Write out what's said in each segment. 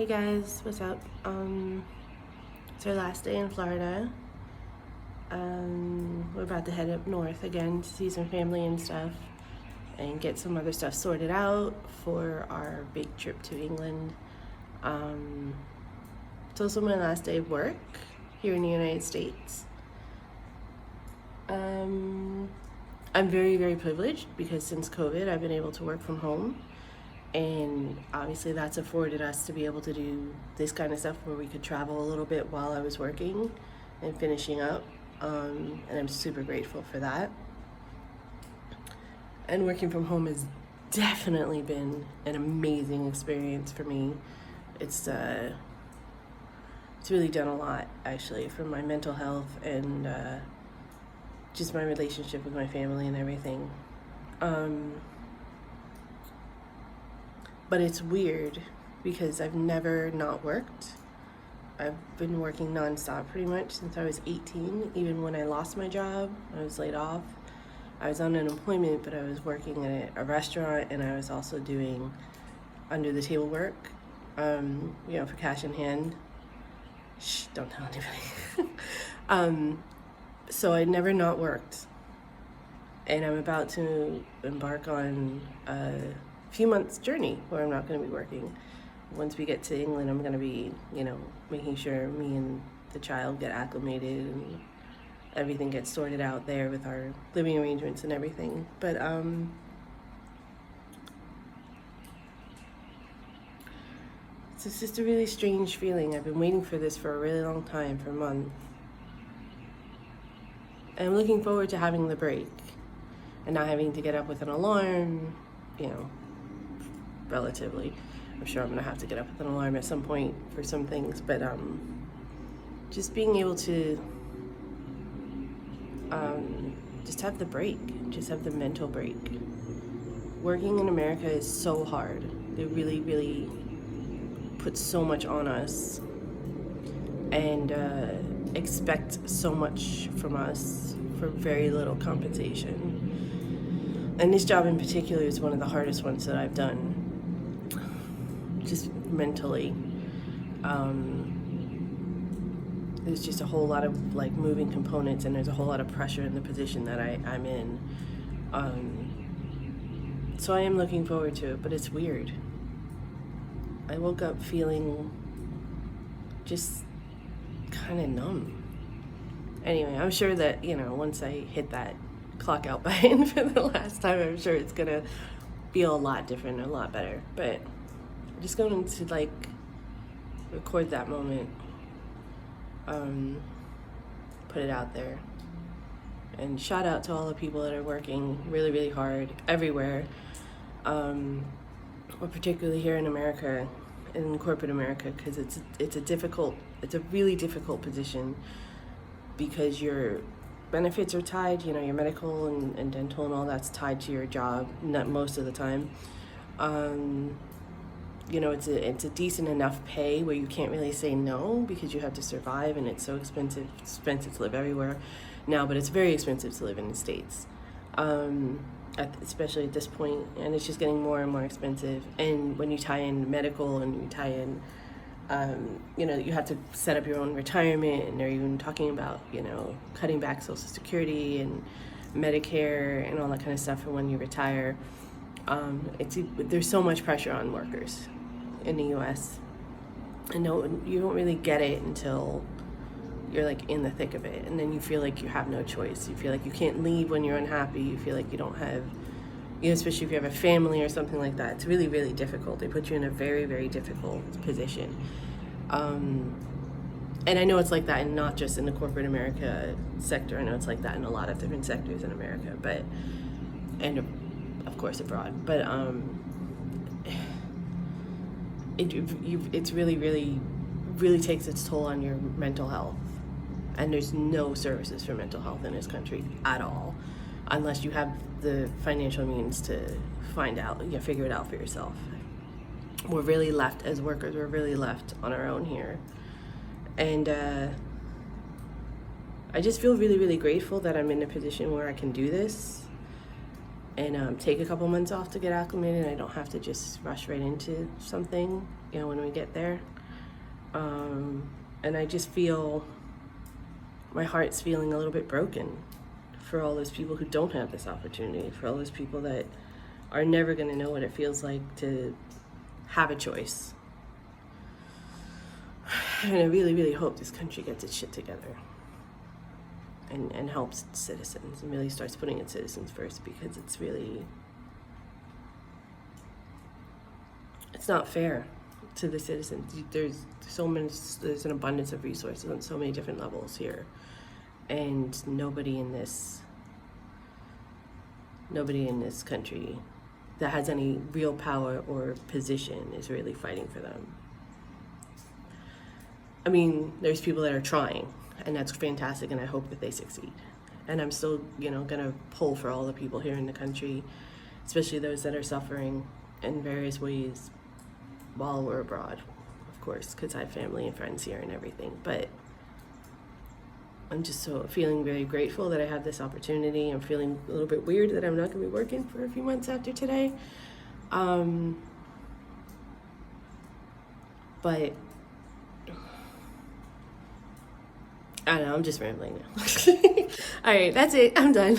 Hey guys, what's up? It's our last day in Florida. We're about to head up north again to see some family and stuff and get some other stuff sorted out for our big trip to England. It's also my last day of work here in the United States. I'm very, very privileged because since COVID, I've been able to work from home. And obviously that's afforded us to be able to do this kind of stuff where we could travel a little bit while I was working and finishing up. And I'm super grateful for that. And working from home has definitely been an amazing experience for me. It's really done a lot, actually, for my mental health and just my relationship with my family and everything. But it's weird because I've never not worked. I've been working nonstop pretty much since I was 18. Even when I lost my job, I was laid off. I was on unemployment, but I was working at a restaurant, and I was also doing under the table work, for cash in hand. Shh, don't tell anybody. So I never not worked. And I'm about to embark on a few months journey where I'm not going to be working. Once we get to England, I'm going to be, making sure me and the child get acclimated and everything gets sorted out there with our living arrangements and everything. But it's just a really strange feeling. I've been waiting for this for a really long time, for months. And I'm looking forward to having the break and not having to get up with an alarm, relatively. I'm sure I'm gonna have to get up with an alarm at some point for some things, but just being able to just have the break, just have the mental break. Working in America is so hard. They really, really put so much on us and expect so much from us for very little compensation. And this job in particular is one of the hardest ones that I've done, just mentally. There's just a whole lot of moving components, and there's a whole lot of pressure in the position that I'm in. So I am looking forward to it, but it's weird. I woke up feeling just kind of numb. Anyway, I'm sure that, once I hit that clock out button for the last time, I'm sure it's gonna feel a lot different, a lot better. But I'm just going to record that moment, put it out there, and shout out to all the people that are working really, really hard everywhere, but particularly here in America, in corporate America, because it's a really difficult position because your benefits are tied, your medical and dental and all that's tied to your job, not most of the time. It's a decent enough pay where you can't really say no because you have to survive, and it's so expensive to live everywhere now, but it's very expensive to live in the States, especially at this point, and it's just getting more and more expensive. And when you tie in medical and you tie in, you have to set up your own retirement, and they're even talking about, cutting back Social Security and Medicare and all that kind of stuff for when you retire. There's so much pressure on workers in the U.S. and you don't really get it until you're in the thick of it, and then you feel like you have no choice. You feel like you can't leave when you're unhappy. You feel like you don't have, especially if you have a family or something like that. It's really, really difficult. They put you in a very, very difficult position. And I know it's like that, and not just in the corporate America sector. I know it's like that in a lot of different sectors in America, and of course abroad. But it's really, really, really takes its toll on your mental health. And there's no services for mental health in this country at all, unless you have the financial means to figure it out for yourself. We're really left as workers. We're really left on our own here. And I just feel really, really grateful that I'm in a position where I can do this. and take a couple months off to get acclimated. I don't have to just rush right into something, when we get there. And I just feel my heart's feeling a little bit broken for all those people who don't have this opportunity, for all those people that are never going to know what it feels like to have a choice. And I really, really hope this country gets its shit together and helps its citizens and really starts putting its citizens first, because it's not fair to the citizens. There's an abundance of resources on so many different levels here, and nobody in this country that has any real power or position is really fighting for them. I mean, there's people that are trying, and that's fantastic, and I hope that they succeed. And I'm still, gonna pull for all the people here in the country, especially those that are suffering in various ways while we're abroad, of course, because I have family and friends here and everything. But I'm just feeling very grateful that I have this opportunity. I'm feeling a little bit weird that I'm not gonna be working for a few months after today. But I don't know, I'm just rambling now. All right, that's it. I'm done.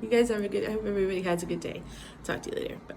You guys have I hope everybody has a good day. Talk to you later. Bye.